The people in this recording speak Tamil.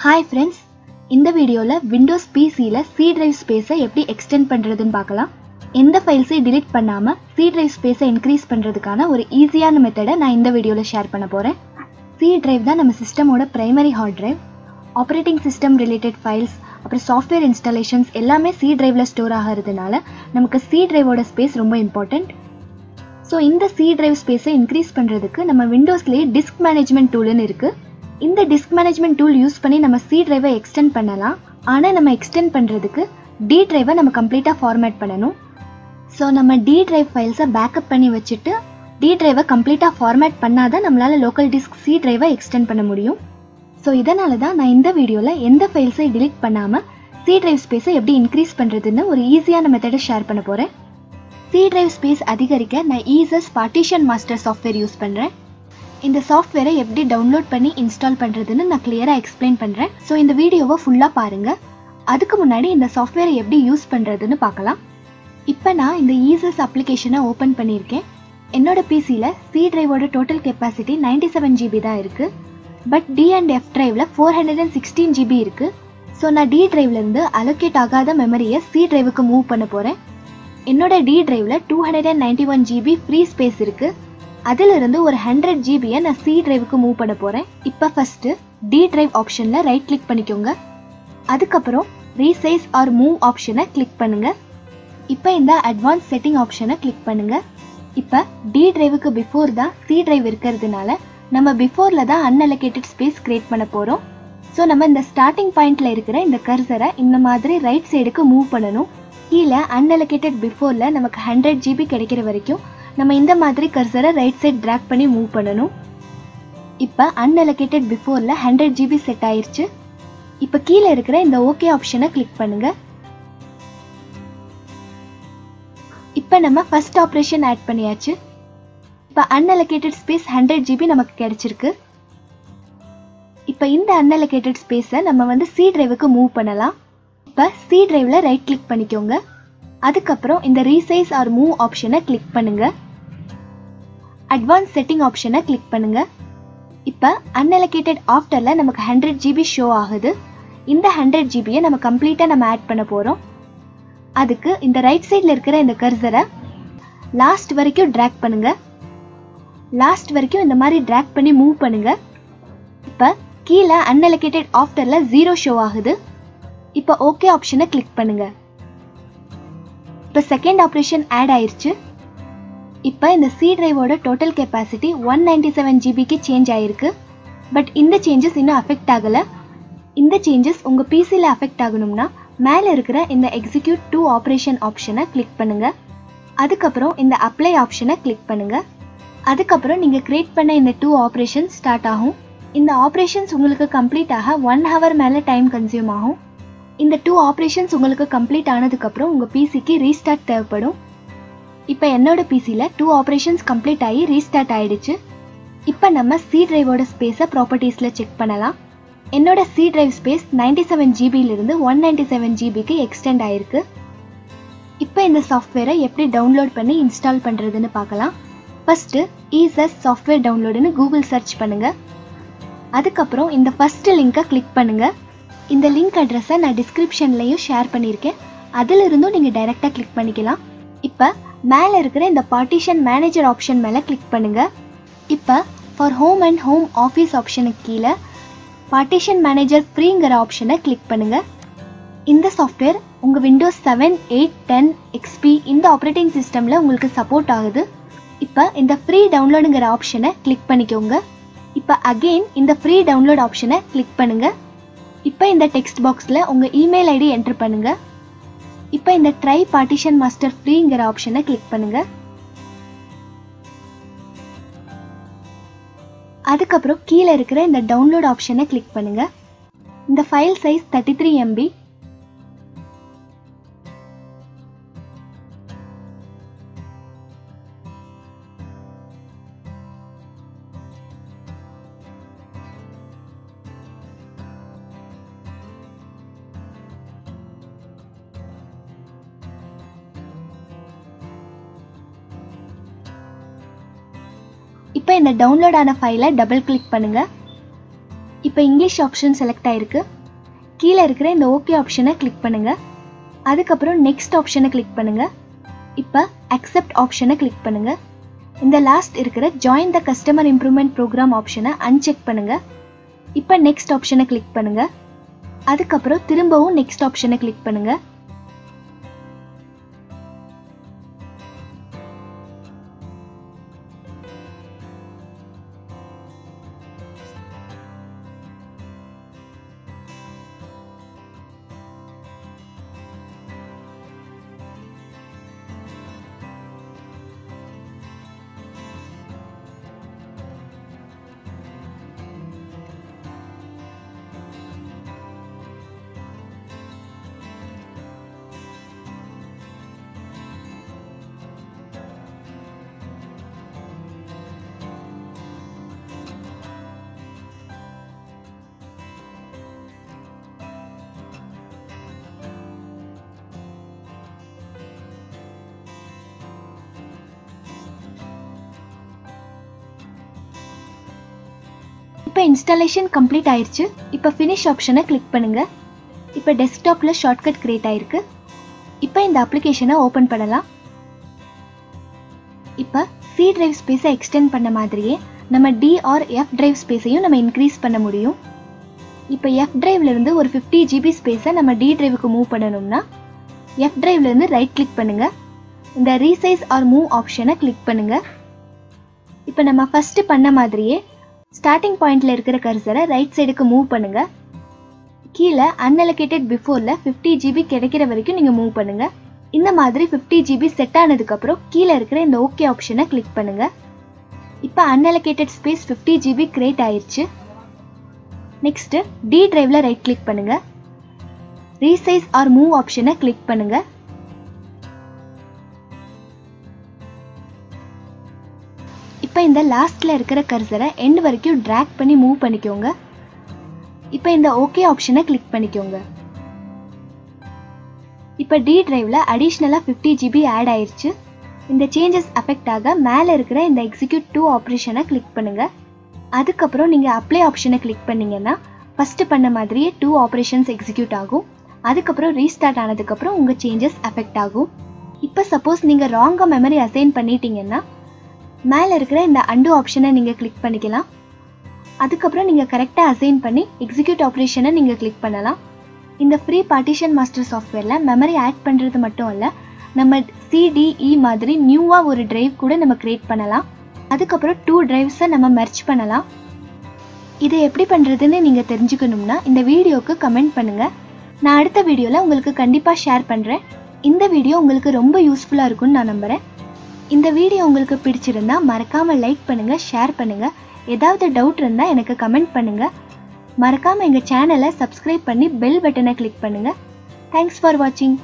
Hi friends, இந்த வீடியோல Windows PCல C drive space-ஐ எப்படி extend பண்றதுன்னு பார்க்கலாம். எந்த ஃபைல்ஸை delete பண்ணாம C drive space-ஐ increase பண்றதுக்கான ஒரு ஈஸியான மெத்தடை நான் இந்த வீடியோல ஷேர் பண்ண போறேன். C drive தான் நம்ம சிஸ்டமோட primary hard drive. Operating system related files, அப்புறம் software installations எல்லாமே C drive-ல ஸ்டோர் ஆகிறதுனால நமக்கு C drive-ஓட ஸ்பேஸ் ரொம்ப இம்பார்ட்டன்ட். ஸோ இந்த C drive space-ஐ increase பண்றதுக்கு நம்ம Windowsலயே disk management tool-னு இருக்கு. இந்த disk management tool யூஸ் பண்ணி நம்ம C drive-ஐ extend பண்ணலாம். ஆனா நம்ம extend பண்றதுக்கு D drive-ஐ நம்ம கம்ப்ளீட்டா ஃபார்மேட் பண்ணனும். ஸோ நம்ம D drive ஃபைல்ஸை பேக்கப் பண்ணி வச்சுட்டு D drive-ஐ கம்ப்ளீட்டா ஃபார்மேட் பண்ணாதான் நம்மளால லோக்கல் டிஸ்க் C drive-ஐ extend பண்ண முடியும். ஸோ இதனால தான் நான் இந்த வீடியோல எந்த ஃபைல்ஸை delete பண்ணாம C drive space-ஐ எப்படி இன்க்ரீஸ் பண்றதுன்னு ஒரு ஈஸியான மெத்தடை ஷேர் பண்ண போறேன். C drive space அதிகரிக்க நான் EaseS partition master software use பண்றேன். இந்த சாஃப்ட்வேரை எப்படி டவுன்லோட் பண்ணி இன்ஸ்டால் பண்றதுன்னு நான் கிளியரா எக்ஸ்பிளைன் பண்றேன். ஸோ இந்த வீடியோவை ஃபுல்லா பாருங்க. அதுக்கு முன்னாடி இந்த சாஃப்ட்வேரை எப்படி யூஸ் பண்றதுன்னு பார்க்கலாம். இப்போ நான் இந்த EaseS அப்ளிகேஷனை ஓபன் பண்ணியிருக்கேன். என்னோட பிசில C drive-ஓட டோட்டல் கெப்பாசிட்டி 97 GB தான் இருக்கு. But D and F drive-ல 416 GB இருக்கு. ஸோ நான் D drive-ல இருந்து அலோகேட் ஆகாத மெமரியை C drive-க்கு மூவ் பண்ண போறேன். என்னோட D drive-ல 291 GB ஃப்ரீ ஸ்பேஸ் இருக்கு. அதிலிருந்து ஒரு 100 GB-யை நான் C drive-க்கு மூவ் பண்ண போறேன். இப்போ ஃபர்ஸ்ட் D drive ஆப்ஷன்ல ரைட் கிளிக் பண்ணிக்கோங்க. அதுக்கப்புறம் ரீசைஸ் ஆர் மூவ் ஆப்ஷனை கிளிக் பண்ணுங்க. இப்போ இந்த அட்வான்ஸ் செட்டிங் ஆப்ஷனை கிளிக் பண்ணுங்க. இப்போ D drive-க்கு பிஃபோர் தான் C drive இருக்கிறதுனால நம்ம பிஃபோர்ல தான் அன்அலோகேட்டட் ஸ்பேஸ் கிரியேட் பண்ண போறோம். ஸோ நம்ம இந்த ஸ்டார்டிங் பாயிண்ட்ல இருக்கிற இந்த கர்சரை இந்த மாதிரி ரைட் சைடுக்கு மூவ் பண்ணணும். கீழே அன்அலோகேட்டட் பிஃபோர்ல நமக்கு 100 GB கிடைக்கிற வரைக்கும் நம்ம இந்த மாதிரி கர்சரை ரைட் சைட் டிராக் பண்ணி மூவ் பண்ணணும். இப்போ அன்அலோகேட்டட் பிஃபோர்ல 100 GB செட் ஆயிருச்சு. இப்போ கீழே இருக்கிற இந்த ஓகே ஆப்ஷனை கிளிக் பண்ணுங்க. இப்போ நம்ம ஃபர்ஸ்ட் ஆப்ரேஷன் ஆட் பண்ணியாச்சு. இப்போ அன்அலோகேட்டட் ஸ்பேஸ் 100 GB நமக்கு கிடைச்சிருக்கு. இப்போ இந்த அன்அலோகேட்டட் ஸ்பேஸை நம்ம C drive-க்கு மூவ் பண்ணலாம். இப்போ C drive-ல ரைட் கிளிக் பண்ணிக்கோங்க. அதுக்கப்புறம் இந்த ரீசைஸ் ஆர் மூவ் ஆப்ஷனை கிளிக் பண்ணுங்க. அட்வான்ஸ் செட்டிங் ஆப்ஷனை கிளிக் பண்ணுங்க. இப்போ அன்அலோகேட்டட் ஆஃப்டர்ல நமக்கு 100 GB ஷோ ஆகுது. இந்த 100 GB-யை நம்ம கம்ப்ளீட்டா ஆட் பண்ண போறோம். அதுக்கு இந்த ரைட் சைட்ல இருக்கிற இந்த கர்சரை லாஸ்ட் வரைக்கும் டிராக் பண்ணுங்க. லாஸ்ட் வரைக்கும் இந்த மாதிரி டிராக் பண்ணி மூவ் பண்ணுங்க. இப்போ கீழே அன்அலோகேட்டட் ஆஃப்டர்ல 0 ஷோ ஆகுது. இப்போ ஓகே ஆப்ஷனை கிளிக் பண்ணுங்க. இப்போ செகண்ட் ஆப்ரேஷன் ஆட் ஆயிருச்சு. இப்போ இந்த C drive-ஓட டோட்டல் கெப்பாசிட்டி 197 GB-க்கு சேஞ்ச் ஆயிருக்கு. பட் இந்த சேஞ்சஸ் இன்னும் அஃபெக்ட் ஆகல. இந்த சேஞ்சஸ் உங்க பிசில அஃபெக்ட் ஆகணும்னா மேல இருக்கிற இந்த எக்ஸிக்யூட் டு ஆப்ரேஷன் ஆப்ஷனை கிளிக் பண்ணுங்க. அதுக்கப்புறம் இந்த அப்ளை ஆப்ஷனை கிளிக் பண்ணுங்க. அதுக்கப்புறம் நீங்க கிரியேட் பண்ண இந்த 2 ஆப்ரேஷன்ஸ் ஸ்டார்ட் ஆகும். இந்த ஆப்ரேஷன்ஸ் உங்களுக்கு கம்ப்ளீட் ஆக 1 hour மேல டைம் கன்சியூம் ஆகும். இந்த 2 ஆப்ரேஷன்ஸ் உங்களுக்கு கம்ப்ளீட் ஆனதுக்கப்புறம் உங்கள் பிசிக்கு ரீஸ்டார்ட் தேவைப்படும். இப்போ என்னோட பிசியில் 2 ஆப்ரேஷன்ஸ் கம்ப்ளீட் ஆகி ரீஸ்டார்ட் ஆயிடுச்சு. இப்போ நம்ம C drive-ஓட ஸ்பேஸை ப்ராப்பர்ட்டிஸில் செக் பண்ணலாம். என்னோட C drive ஸ்பேஸ் 97 GB-லிருந்து 197 GB-க்கு எக்ஸ்டெண்ட் ஆயிருக்கு. இப்போ இந்த சாஃப்ட்வேரை எப்படி டவுன்லோட் பண்ணி இன்ஸ்டால் பண்ணுறதுன்னு பார்க்கலாம். ஃபர்ஸ்ட்டு EaseS சாஃப்ட்வேர் டவுன்லோடுன்னு கூகுள் சர்ச் பண்ணுங்க. அதுக்கப்புறம் இந்த ஃபர்ஸ்ட் லிங்கை கிளிக் பண்ணுங்க. இந்த லிங்க் அட்ரஸை நான் டிஸ்கிரிப்ஷன்லையும் ஷேர் பண்ணியிருக்கேன். அதிலிருந்தும் நீங்கள் டைரெக்டாக கிளிக் பண்ணிக்கலாம். இப்போ மேலே இருக்கிற இந்த பார்ட்டிஷன் மேனேஜர் ஆப்ஷன் மேலே கிளிக் பண்ணுங்க. இப்போ for home and home office ஆப்ஷனுக்கு கீழே பார்ட்டிஷன் மேனேஜர் ஃப்ரீங்கிற ஆப்ஷனை கிளிக் பண்ணுங்க. இந்த சாஃப்ட்வேர் உங்கள் Windows 7, 8, 10, XP இந்த ஆப்ரேட்டிங் சிஸ்டமில் உங்களுக்கு சப்போர்ட் ஆகுது. இப்போ இந்த ஃப்ரீ டவுன்லோடுங்கிற ஆப்ஷனை கிளிக் பண்ணிக்கோங்க. இப்போ அகெயின் இந்த ஃப்ரீ டவுன்லோட் ஆப்ஷனை கிளிக் பண்ணுங்க. இப்போ இந்த டெக்ஸ்ட் பாக்ஸில் உங்கள் இமெயில் ஐடி என்டர் பண்ணுங்க. இப்போ இந்த ட்ரை பார்ட்டிஷன் மாஸ்டர் ஃப்ரீங்கிற ஆப்ஷனை கிளிக் பண்ணுங்க. அதுக்கப்புறம் கீழே இருக்கிற இந்த டவுன்லோட் ஆப்ஷனை கிளிக் பண்ணுங்க. இந்த ஃபைல் சைஸ் 33 MB. இப்போ இந்த டவுன்லோட் ஆன ஃபைலை டபுள் கிளிக் பண்ணுங்க. இப்போ இங்கிலீஷ் ஆப்ஷன் செலக்ட் ஆயிருக்கு. கீழே இருக்கிற இந்த ஓகே ஆப்ஷனை கிளிக் பண்ணுங்க. அதுக்கப்புறம் நெக்ஸ்ட் ஆப்ஷனை கிளிக் பண்ணுங்க. இப்போ அக்செப்ட் ஆப்ஷனை கிளிக் பண்ணுங்க. இந்த லாஸ்ட் இருக்கிற join the customer improvement program ஆப்ஷனை அன்செக் பண்ணுங்க. இப்போ நெக்ஸ்ட் ஆப்ஷனை கிளிக் பண்ணுங்க. அதுக்கப்புறம் திரும்பவும் நெக்ஸ்ட் ஆப்ஷனை கிளிக் பண்ணுங்க. இப்போ இன்ஸ்டாலேஷன் கம்ப்ளீட் ஆயிருச்சு. இப்போ ஃபினிஷ் ஆப்ஷனை கிளிக் பண்ணுங்க. இப்போ டெஸ்க்டாப்பில் ஷார்ட்கட் கிரியேட் ஆயிருக்கு. இப்போ இந்த அப்ளிகேஷனை ஓப்பன் பண்ணலாம். இப்போ சி டிரைவ் ஸ்பேஸை எக்ஸ்டெண்ட் பண்ண மாதிரியே நம்ம டி ஆர் எஃப் டிரைவ் ஸ்பேஸையும் நம்ம இன்க்ரீஸ் பண்ண முடியும். இப்போ எஃப் டிரைவ்லேருந்து ஒரு 50 GB ஸ்பேஸை நம்ம டி டிரைவுக்கு மூவ் பண்ணணும்னா எஃப் டிரைவ்லேருந்து ரைட் கிளிக் பண்ணுங்க. இந்த ரீசைஸ் ஆர் மூவ் ஆப்ஷனை கிளிக் பண்ணுங்க. இப்போ நம்ம ஃபர்ஸ்ட் பண்ண மாதிரியே ஸ்டார்டிங் பாயிண்ட்ல இருக்கிற கர்சரை ரைட் சைடுக்கு மூவ் பண்ணுங்க. கீழே அன்அலோகேட்டட் பிஃபோர்ல 50 GB கிடைக்கிற வரைக்கும் நீங்க மூவ் பண்ணுங்க. இந்த மாதிரி 50 GB செட் ஆனதுக்கு அப்புறம் கீழே இருக்கிற இந்த ஓகே ஆப்ஷனை கிளிக் பண்ணுங்க. இப்போ அன்அலோகேட்டட் ஸ்பேஸ் 50 GB கிரியேட் ஆயிருச்சு. நெக்ஸ்ட் டி டிரைவ்ல ரைட் கிளிக் பண்ணுங்க. ரீசைஸ் ஆர் மூவ் ஆப்ஷனை கிளிக் பண்ணுங்க. இப்போ இந்த லாஸ்ட்ல இருக்கிற கர்சரை எண்ட் வரைக்கும் டிராக் பண்ணி மூவ் பண்ணிக்கோங்க. இப்போ இந்த ஓகே ஆப்ஷனை கிளிக் பண்ணிக்கோங்க. இப்போ டி டிரைவ்ல அடிஷ்னலா 50 GB ஆட் ஆயிருச்சு. இந்த சேஞ்சஸ் அஃபெக்ட் ஆக மேலே இருக்கிற இந்த எக்ஸிக்யூட் 2 ஆப்ரேஷனை கிளிக் பண்ணுங்க. அதுக்கப்புறம் நீங்க அப்ளை ஆப்ஷனை கிளிக் பண்ணீங்கன்னா ஃபர்ஸ்ட் பண்ண மாதிரியே 2 ஆப்ரேஷன்ஸ் எக்ஸிக்யூட் ஆகும். அதுக்கப்புறம் ரீஸ்டார்ட் ஆனதுக்கப்புறம் உங்க சேஞ்சஸ் அஃபெக்ட் ஆகும். இப்போ சப்போஸ் நீங்க ராங்கா மெமரி அசைன் பண்ணிட்டீங்கன்னா மேலே இருக்கிற இந்த அண்டு ஆப்ஷனை நீங்கள் கிளிக் பண்ணிக்கலாம். அதுக்கப்புறம் நீங்கள் கரெக்டாக அசைன் பண்ணி எக்ஸிக்யூட் ஆப்ரேஷனை நீங்கள் கிளிக் பண்ணலாம். இந்த ஃப்ரீ பார்ட்டிஷன் மாஸ்டர் சாஃப்ட்வேரில் மெமரி ஆட் பண்ணுறது மட்டும் இல்லை, நம்ம சிடிஇ மாதிரி நியூவாக ஒரு டிரைவ் கூட நம்ம கிரியேட் பண்ணலாம். அதுக்கப்புறம் 2 டிரைவ்ஸை நம்ம மெர்ஜ் பண்ணலாம். இதை எப்படி பண்ணுறதுன்னு நீங்கள் தெரிஞ்சுக்கணும்னா இந்த வீடியோவுக்கு கமெண்ட் பண்ணுங்கள். நான் அடுத்த வீடியோவில் உங்களுக்கு கண்டிப்பாக ஷேர் பண்ணுறேன். இந்த வீடியோ உங்களுக்கு ரொம்ப யூஸ்ஃபுல்லாக இருக்கும்னு நான் நம்புகிறேன். இந்த வீடியோ உங்களுக்கு பிடிச்சிருந்தா மறக்காம லைக் பண்ணுங்க, ஷேர் பண்ணுங்க. ஏதாவது டவுட் இருந்தா எனக்கு கமெண்ட் பண்ணுங்க. மறக்காம எங்க சேனலை சப்ஸ்கிரைப் பண்ணி பெல் பட்டனை கிளிக் பண்ணுங்க. தேங்க்ஸ் ஃபார் வாட்சிங்.